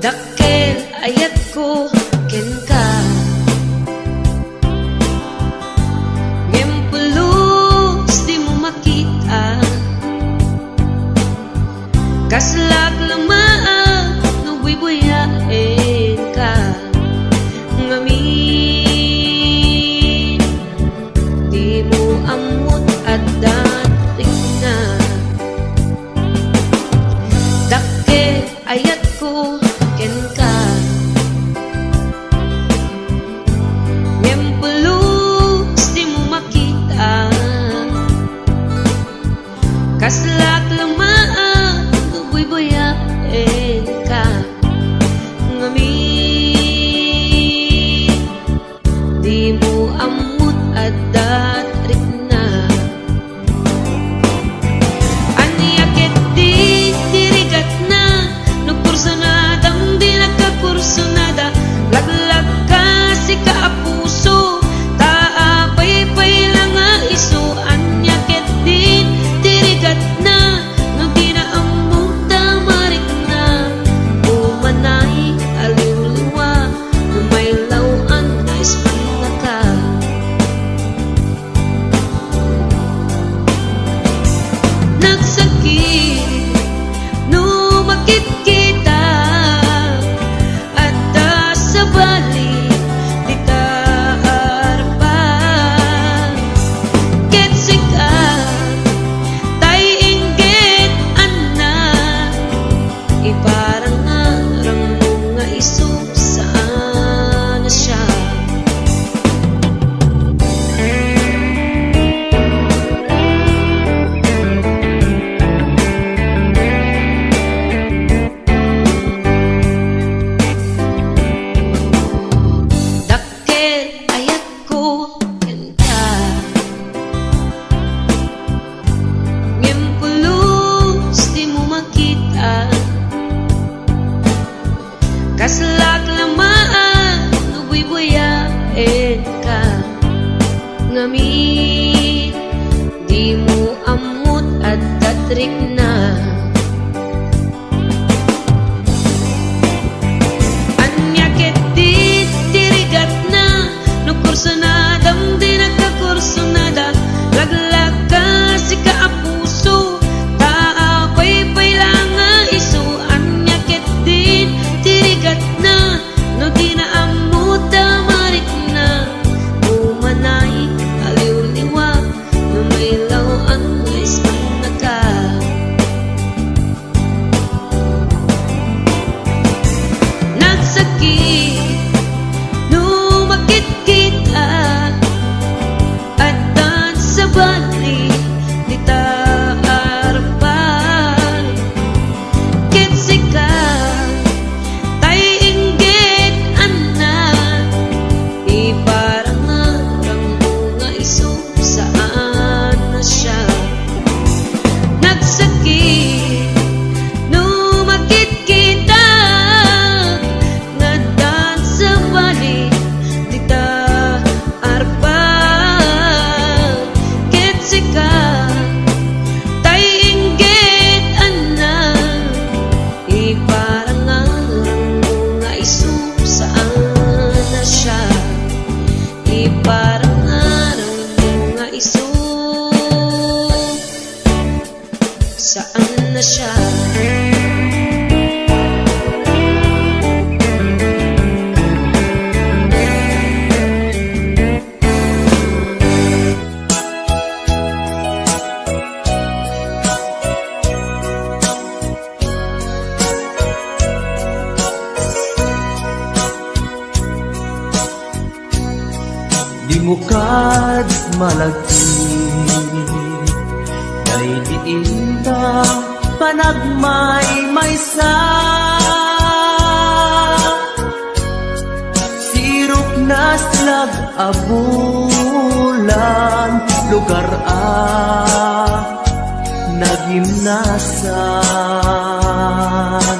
dakkel ayat ko ken ka ngem pulos di mo makita kaslak lamaan no buy-buyain ka ngamin di mo amot at dating na dakkel ayat ko ken ka ngem pulos di mo makita kaslak lamaan no buy-buyain ka ngamin di mo amot at dating na anya ket di dirigat na no kursunadang di nakakursunada laglag ka si kaapuso taapay-pay lang nga iso anya ket di dirigat na no di na among tamarik na umanay aliw-liwa no may lawan na ispan ka nagsakit no makikita at sa balik di ta arpa ket sika tay inggit anna iparang ngarang mo nga iso saan na siya dakkel ayat ko ken ka ngem pulos di mo makita kaslak lamaan no buy-buyain ka ngamin di mo amot at datrik na anya ket di dirigat na no kursunadang di nakakursunada laglag ka si kaapuso taapay-pay lang nga iso anya ket di dirigat na no di na amot tamarik na umanay aliw-liwa no may lawan nga ispan na ka nagsakit no makikita at sa balik di ta arpan ket sika tay inggit anna iparang ngarang mo nga iso saan na siya nagsakit no makikita nga sa balik di ta arpan ket sika tay inggit anna iparang ngarang mo nga iso saan na siya iparang ngarang mo nga iso saan na siya Di mo kad malagti kay diin ta panagmay-maysa sirok na slag abulan lugar nagimnasan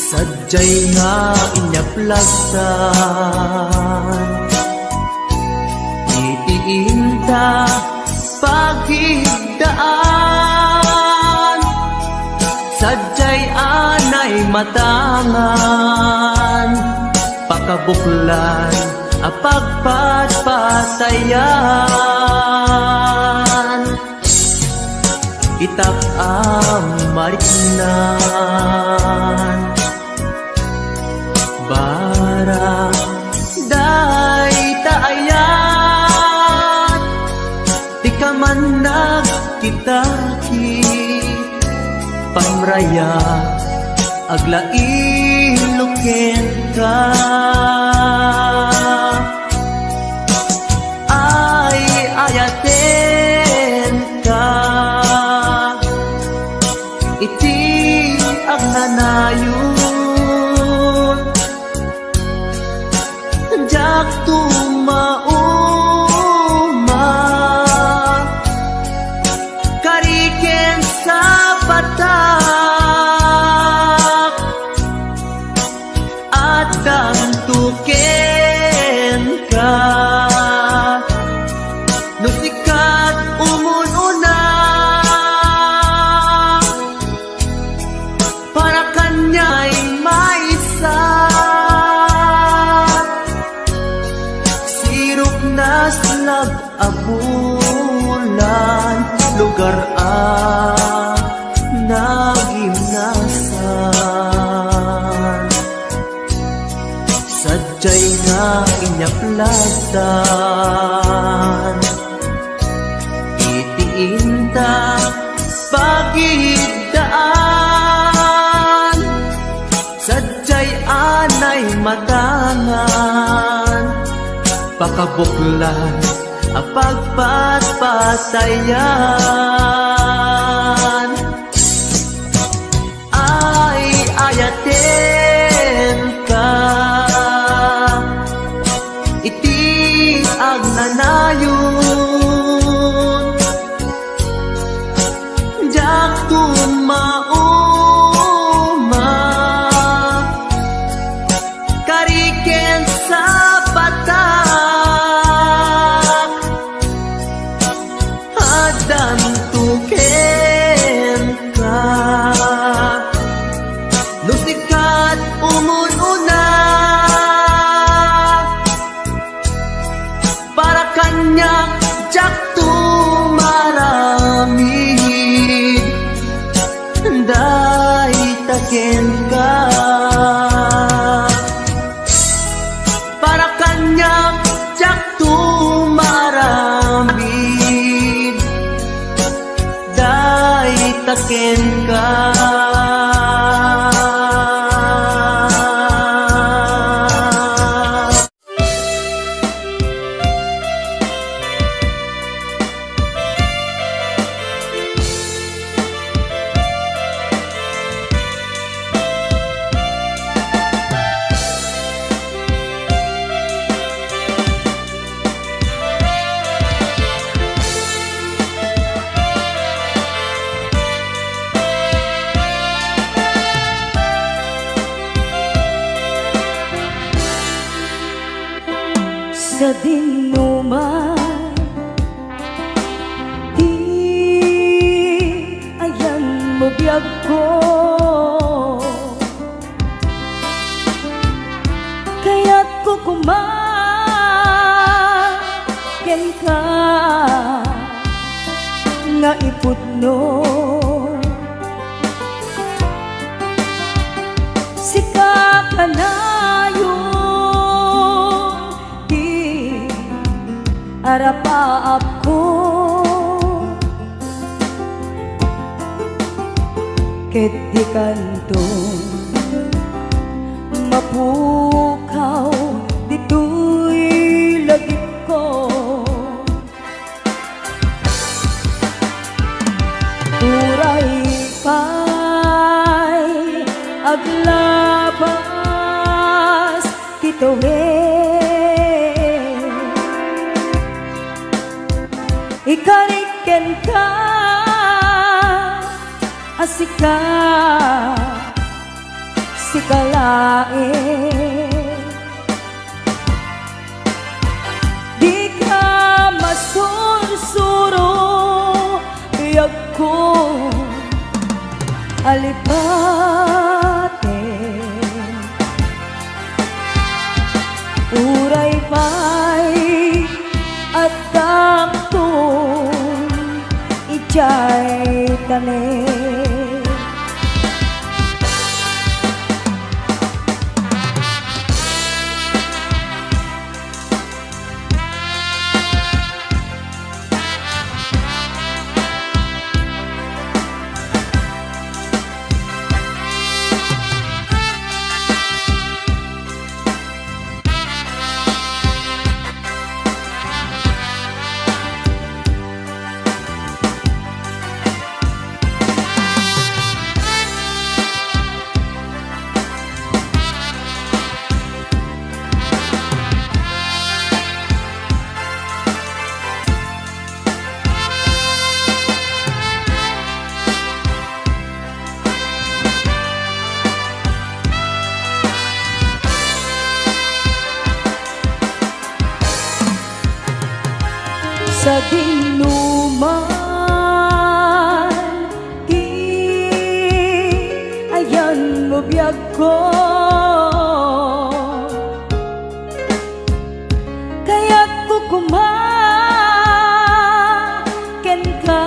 sadyay nga inyaplagsan itiinta paghigdaan sadyay anay anay matangan, pakabuklan apagpatpatayan, itap mariknan, barang day taayat, di ka man nagkitaki, pamraya aglain ka. Ay ayaten ka, iti agnanayon, jak tumauma, kariken sa batak, at dantuken ka. Nusikat umununa, para kanya'y maisa, sirok na slag abulan, lugar nagimnasan, sadyay nga inyaplasan, itiinta pagidaan, sadyay anay matangan, pakabuklan apagpatpatayan, ay ayaten ka, iti agnanayon, jak tumauma, kariken sa batak, adan tuken ka. Lusikat umununa, para kanyak jak tumaramid, day taken ka. Para kanyak jak tumaramid, day taken ka. Sa dinuman, di ayan mo biyag ko, kaya't kukumaken ka, nga iputno, sika ka na arapaap ko, ket di kanto mapukaw dito'y lagip ko, uray pa'y aglabas kitawe, ikariken ka, asika, sikalae, di ka masursuro, biyag ko, alipat sa dinuman di ayan mo biyag ko kaya't kukumaken ka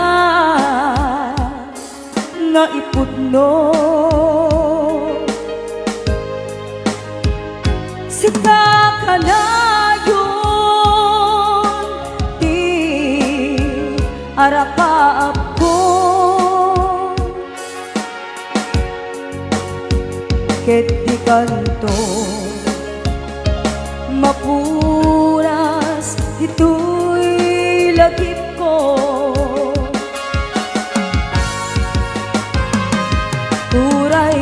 nga ipudno sika ka na yun di arakaap ko ket di kanto mapuras ito'y lagip ko uray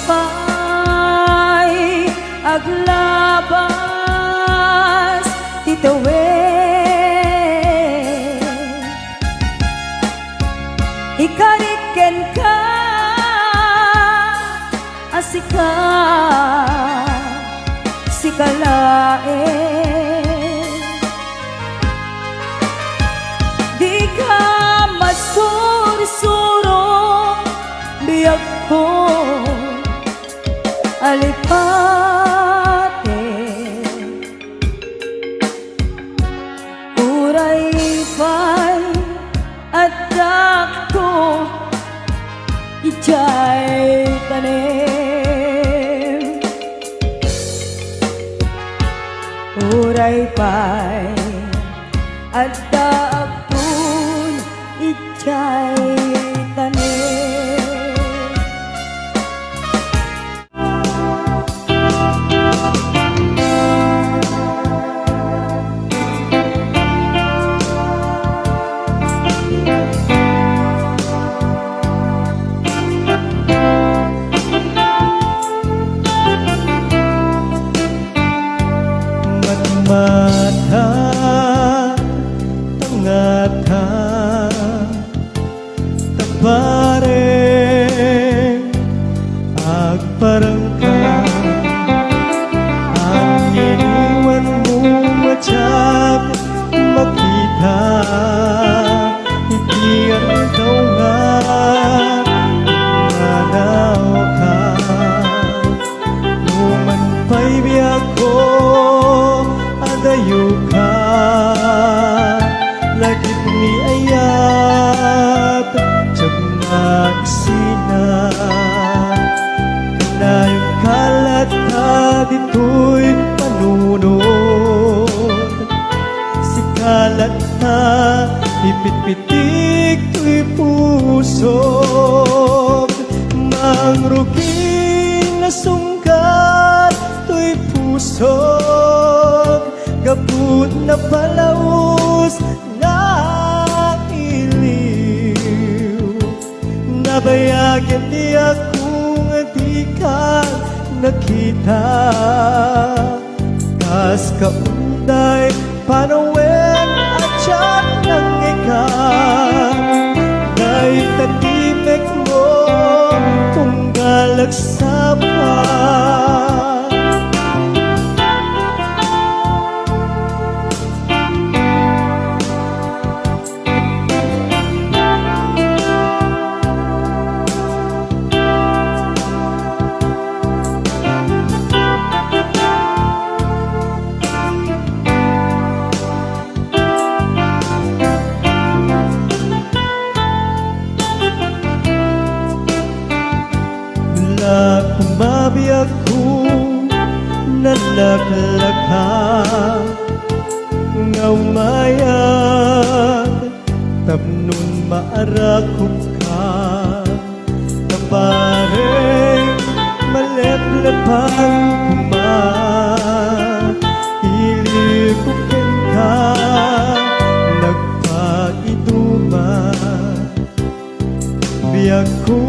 pa'y aglabas titawin ikariken ka asika sikalain di ka masursuro biyag ko alipate uray pa'y adak ko ijay tanim uray pa'y adak ko ijay tanim mata tangata tapare agparangka ang iniwan mo matyak makita hindi ang ikaw nga nanaw ka numan pa'y biyak ko adayo ka lagip ni ayat tiyag magsina kanayong kalat ka dito'y panunod si kalat na ipitpitik to'y pusog mangruging na sungkat to'y pusog gabut na palaus na iliw nabayagyan di akong di ka nakita kas kaunday panawen at siyak ng ikaw na'y tatimek mo kung galagsapa kumabiyag ko nalaklaka nga umayag tapnon maarakop ka tabareng maleplepang kumahilikukin ka nagpaiduman biyag ko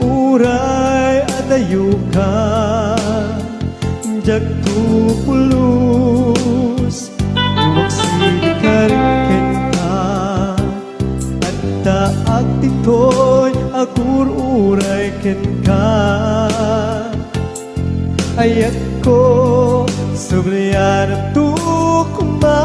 uray adayo ka jagto pulus waksikariken ka at taag titoy agur uray ken ka ayat ko sobryan at tukuma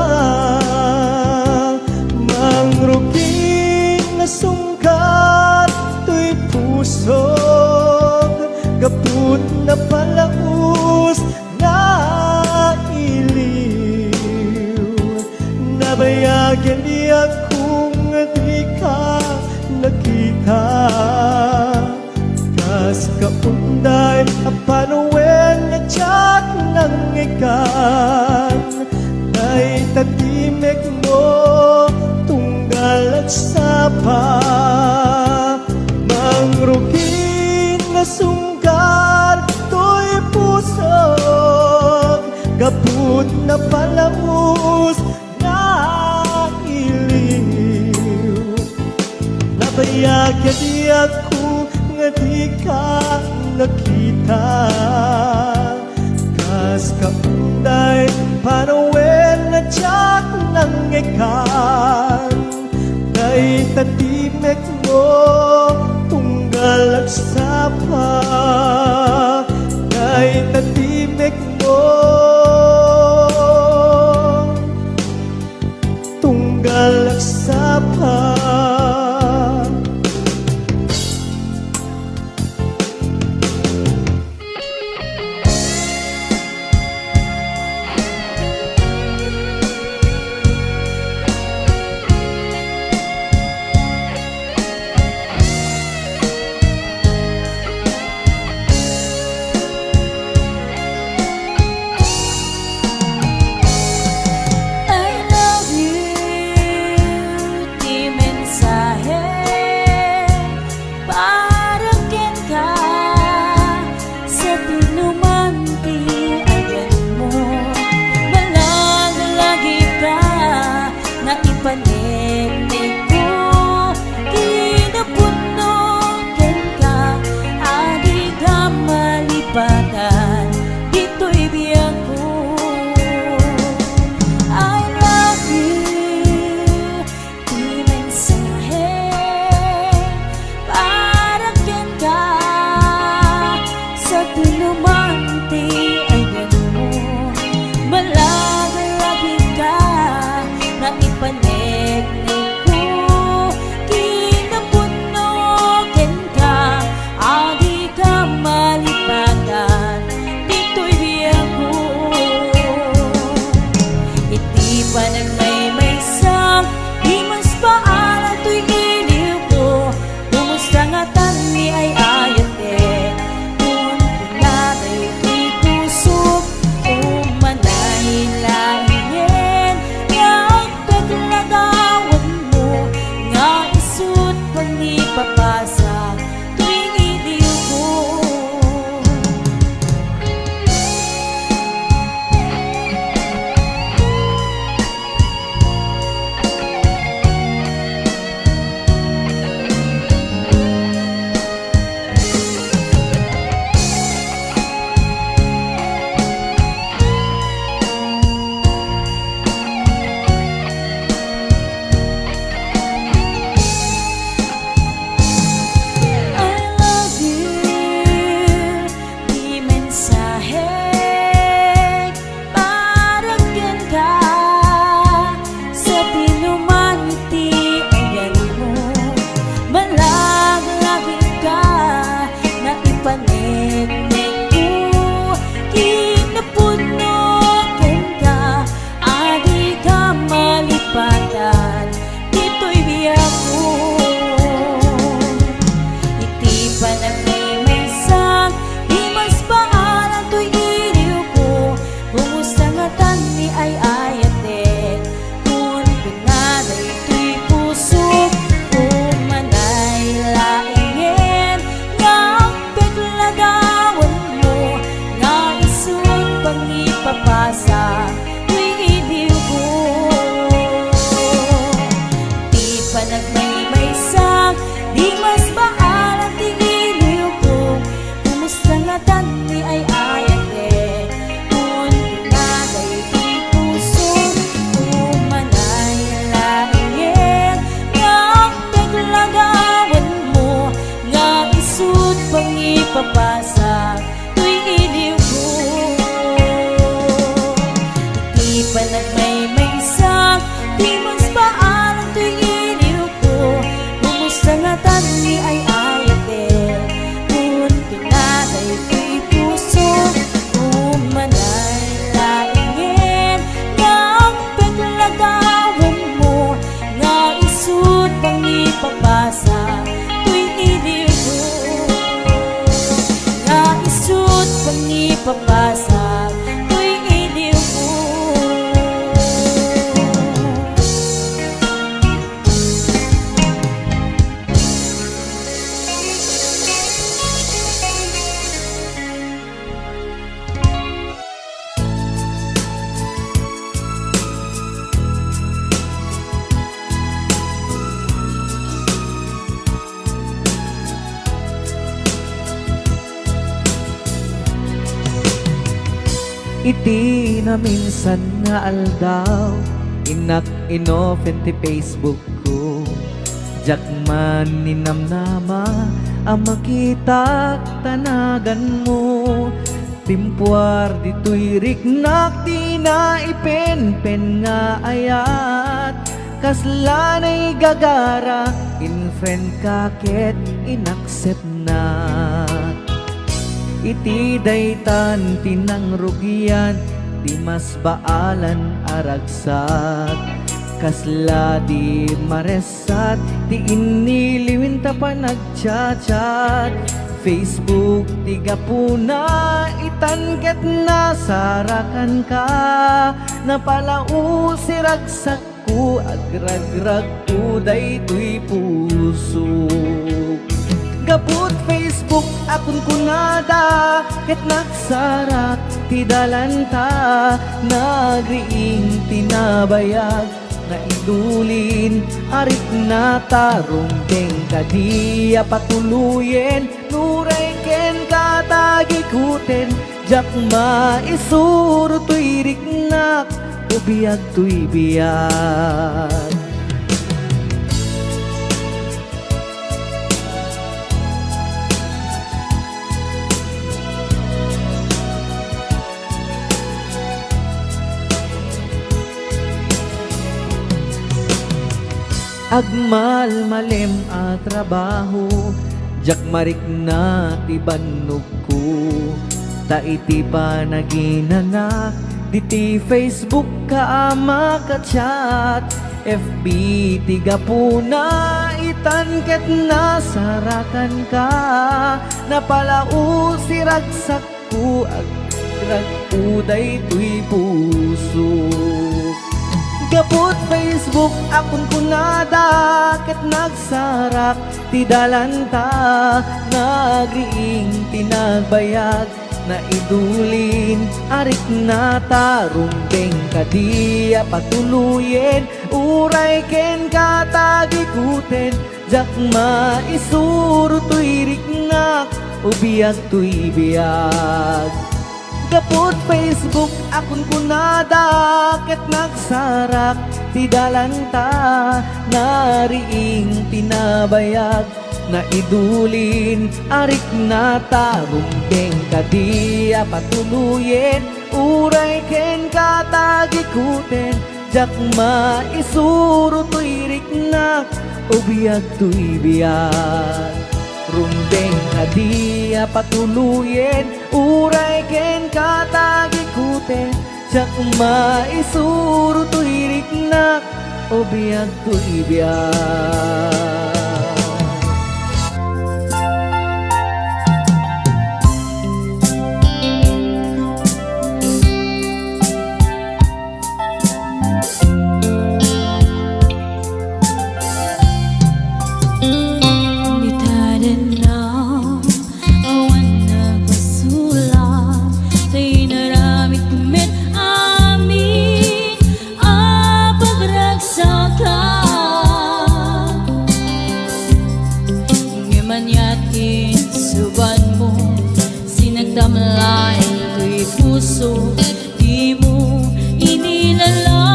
pusog kaput na palaus na iliw. Nabayagan di akong di ka nakita, kas kaunday apanuwen na tiyak ng ikan. Ay tatimek mo tunggal at sapa, mangrugin na sunggar to'y pusog kaput na palaus na iliw. Nabayagan di ako nga di ka nakita, kas kaunday panawen na tiyak ng ikan. Kay tatimek mo tunggal at sapa, kay tatimek mo tunggal at sapa. Dito'y biyag ko, I love you. Di mensahe para ken ka sa tinumante ayan mo. Malagi ka na ipanegnig ko, kinapuno ken ka adi ka malipagan. Panagmay-maysang di mas paala to'y iliw ko. Kumusta nga tani ay ayat din, kung pinatay to'y puso ipapasa tuwing iliw mo. Iti na minsan nga aldaw inak inofen ti Facebook ko. Jak man ninamnama ang makitak tanagan mo. Timpuar dito'y riknak di na ipenpen nga ayat. Kaslanay gagara in friend ka ket inaccept na. Iti daytan tinang rugian di mas baalan aragsat. Kasla di maresat ti iniliwin ta pa nagchat-chat. Facebook tiga puna itanket na sarakan ka. Napalau si ragsak ko agragrag ko daytoy puso. Gaput Facebook akun kunada ket nagsarak ti dalanta. Nagriing tinabayag na idulin arit na tarumbeng kadiya patuluyen. Nuray ken katagikuten jak maisuro tuy riknak o biyag tuy biyag. Agmal malem a trabaho jak marik na ti bannog ko. Ta iti pa naginanak diti Facebook ka ama ka chat. FB tiga puna itanket na sarakan ka. Napalau si ragsak ko agrag uday tuy puso. Gapot Facebook akun kunada ket nagsarak ti dalanta. Nagriing tinagbayag na idulin arik na tarumbeng kadiya patuluyen. Uray ken katagikuten jak maisuro tuy riknak o biyag tuy biyag. Gapot Facebook akun kunada ket nagsarak ti dalanta. Nariing tinabayag na idulin arik na tarumbeng kadiya patuluyen. Uray ken katagikuten jak maisuro tuy riknak o biyag tuy biyag. Rumbeng kadiya patuluyen. Uray ken katagikuten jak maisuro tuy riknak o biyag tuy biyag. Damlay tuy puso di mo inilala.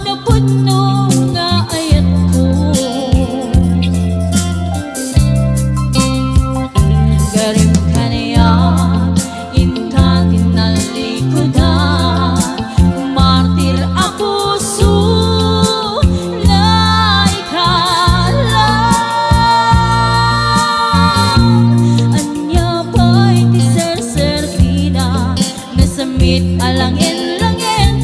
Napuno nga ayat ko garim ka niya inka kinalikodan. Martir ako so alangin-langin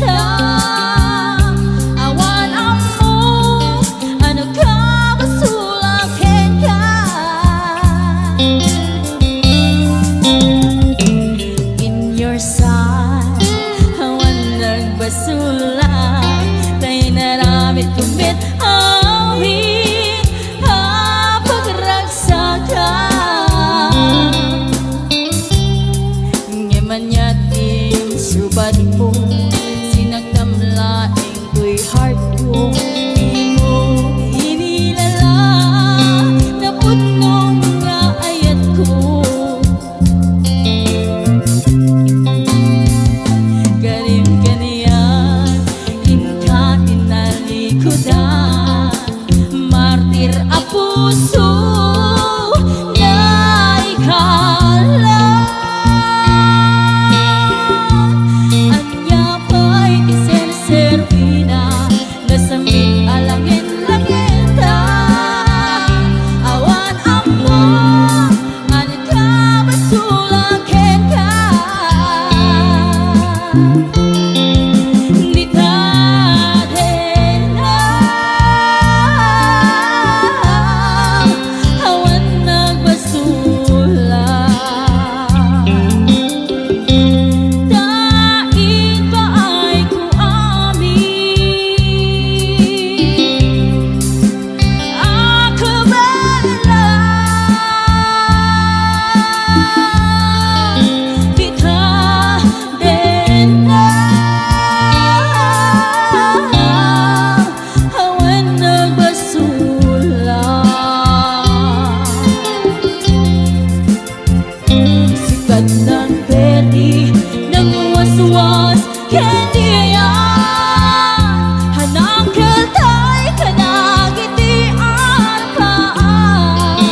man yatim subad ko, sinagtamlaing ko'y heart ko. Di mo inilala na putnong mga ayat ko. Galing ka niyan, inka inalikodan, martir a puso na ikala. Anya pa'y iserservina, nasamit alangin-langita. Awan amo, ano ka basulakin ka? Ng peri, ng waswas, candy yan. Hanang kaltay, kanagitian paan.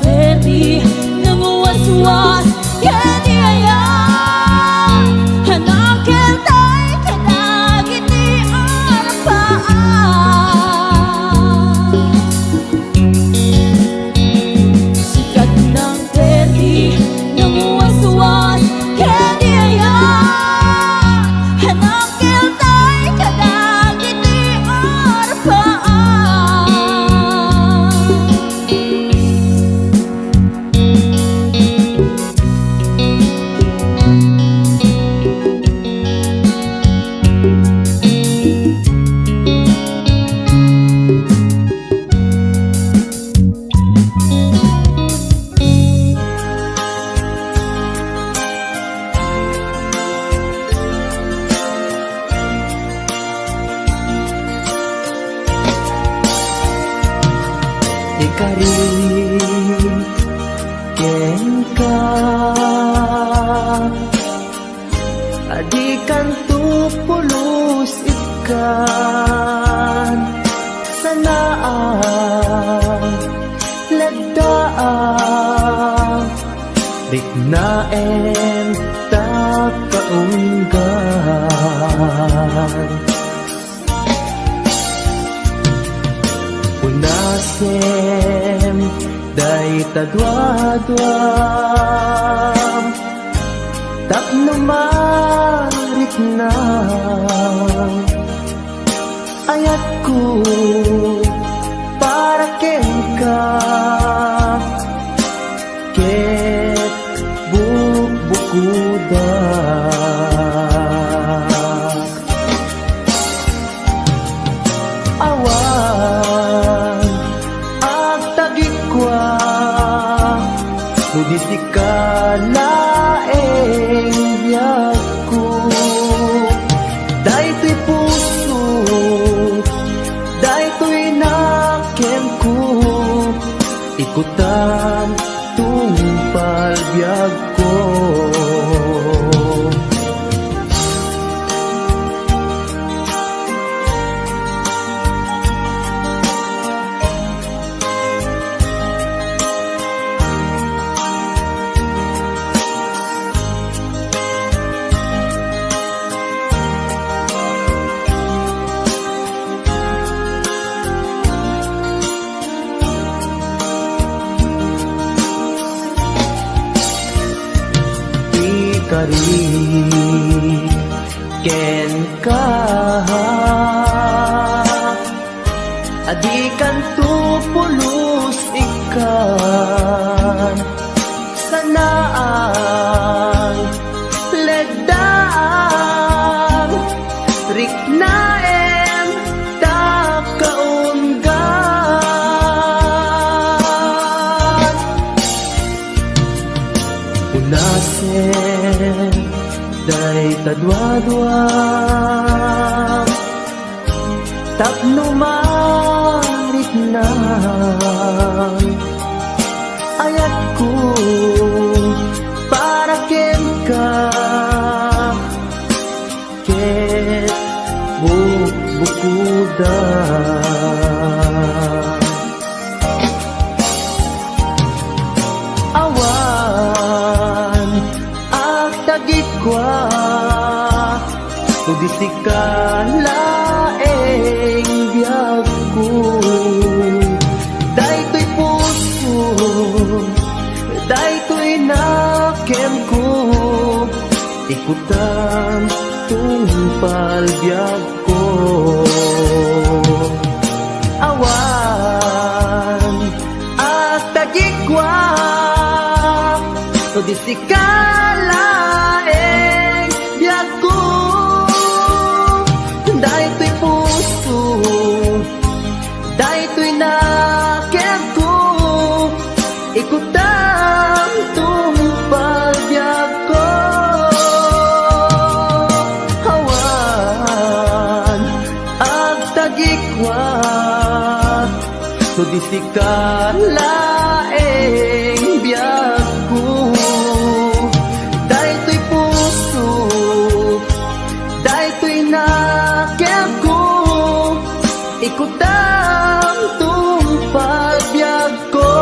perdi nanguwas-was kani aya hanakil tay kadagit ni arapaan sikat ng perdi nanguwas-was kani aya hanakil tay kadagit ni arapaan Ikari ken ka adikan tu pulos ikan sanaan lagdaan dignaen ta kaunggan Unasem day tadwadwam tapno marit na ayat ko para ken ka ket bubukuda awan agtagikwa nudisi ka laeng biyaku daytoy puso daytoy nakem ko ikutan tungpal biyag ko Ikari ken ka adikan tu pulos ikan sanaan ledaan riknaen ta kaunggan unasen day tadwadwam tapno marit na ayat ko para ken ka ket bubukuda awan agtagikwa nudisi ka laeng biyag ko daytoy puso daytoy nakem ko ikutan tungpal biyag ko awan agtagikwa nudisi ka laeng biyag ko daytoy puso daytoy nakem ko ikutan tungpal biyag ko awan agtagikwa nudisi ka laeng biyag ko daytoy puso daytoy nakem ko ikutan tungpal biyag ko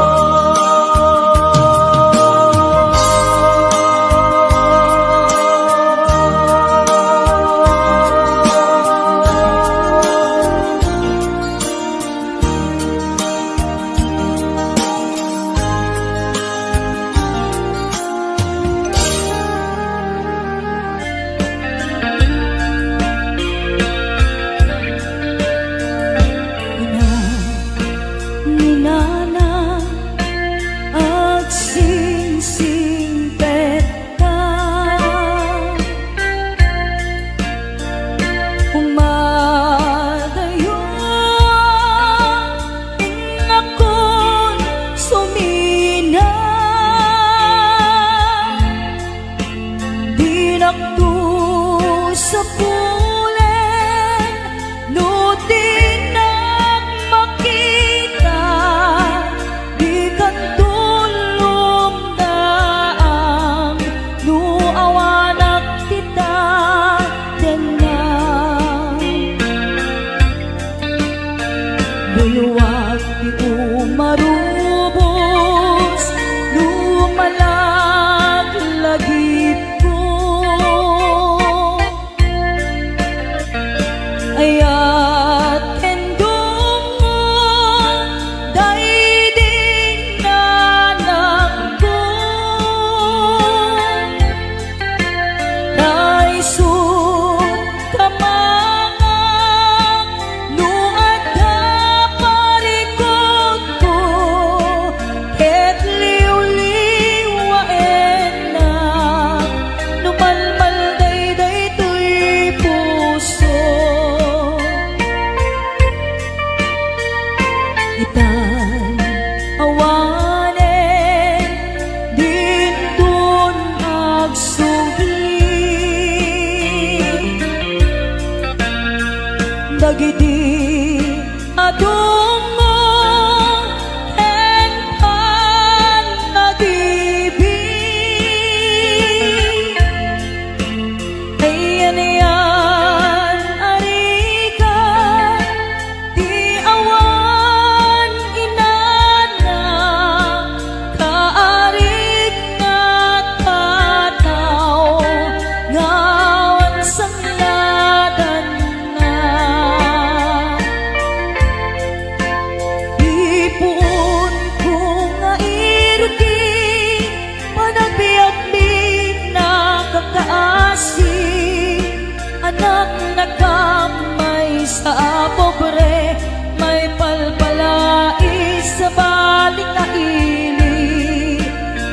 sa pobre, may palpalais sa balik na ili.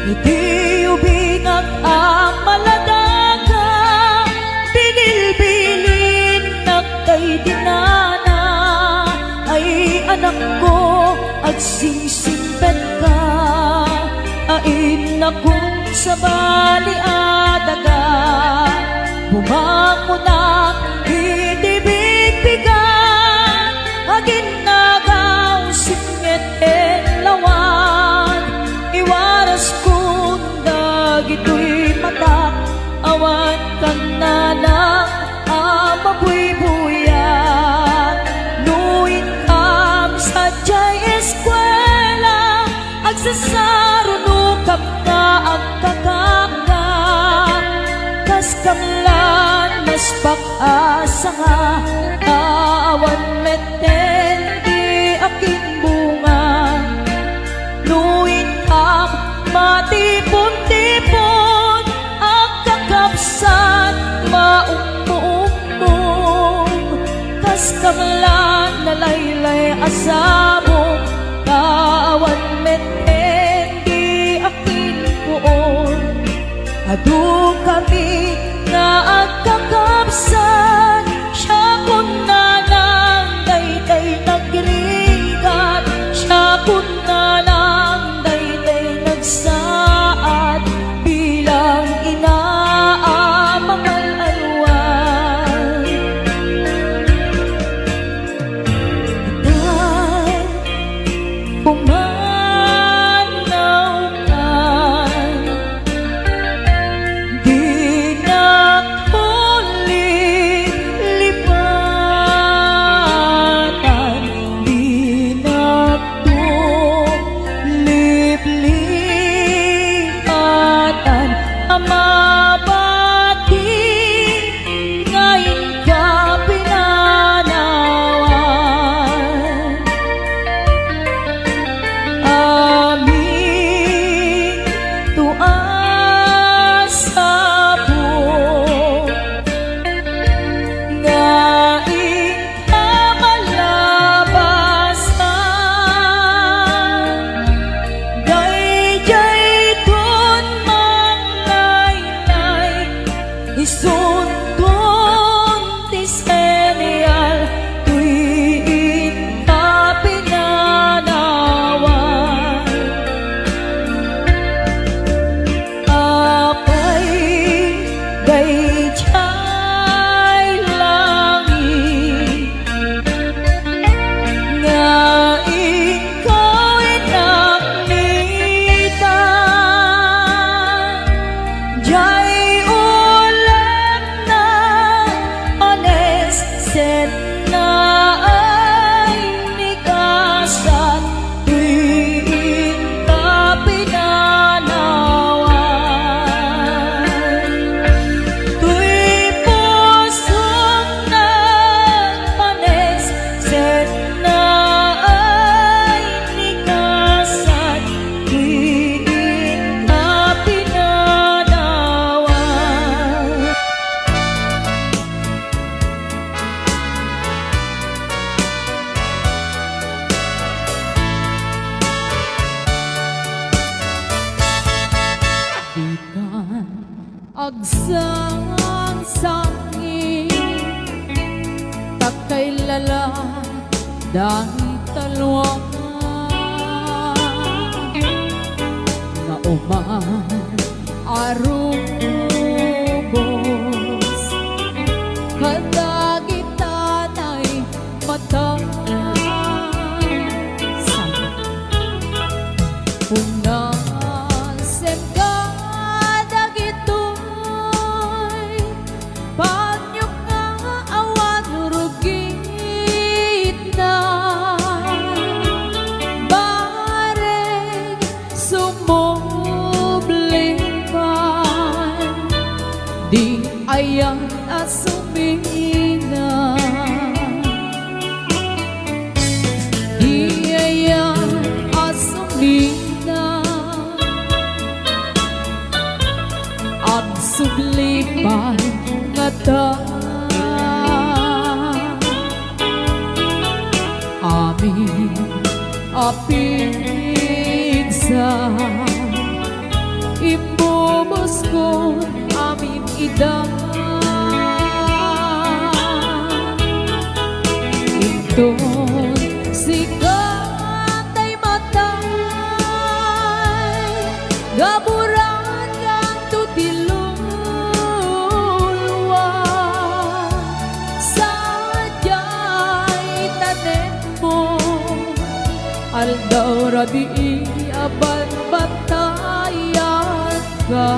Iti ubingag ang maladaga, binilbilin na kay dinana. Ay anak ko, agsingsimpet ka, ain akong sa bali adaga. Bumako na itibigbigan, agin nagaw singit en lawan. Iwaras kong dagito'y matak, awan kan na lang amabuy-buyan. Nuin kam sa jay eskwela, agsasarunukap na ang kakaka. Kas kamlan mas pag-asa nga, awan meten di aking bunga. Nuin kam matipon-tipon, ang kakapsan maumpo-umpong. Kas kamlan nalaylay asamo, awan meten di aking puon. Adu kami nga agkakapsan, siya kun na lang dayday nagrigat, siya kun na lang dayday nagsaad, bilang inaamangal alwan. Itan pumanaw ka, di nakulip-lipatan, di natulip-lipatan, amabati ngayon ka pinanawan. Amin tuas sa buong, ngaing kamalabasan. Dayjay dun manglaylay, isundon ti senyal, tuwing ka pinanawan. Apay dayjay langit, nga ikaw inakmitan. Jay ulan na ones set na ay nikasan, tuwing ka pinanawan. Tuy pusong nagpanes, set na ay nikasan, tuwing ka pinanawan. Ikan agsang sangin, takay lala dahil talwang nga uman arubos, kadagitan ay matasan. Unasem ka dagitoy, panyok nga awan rugit na. Bareng sumublipan, di ayan asumina. Di ayan asumina, ang sublipan nga ta. hapit sa imubos ko aming edad. Inton sikat ay matay, gaburan kang tutilulwa, sadya'y tanin mo, aldaw rabi aban batayat ka.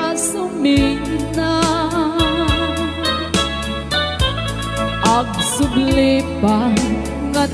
Asumina ag subli pa nga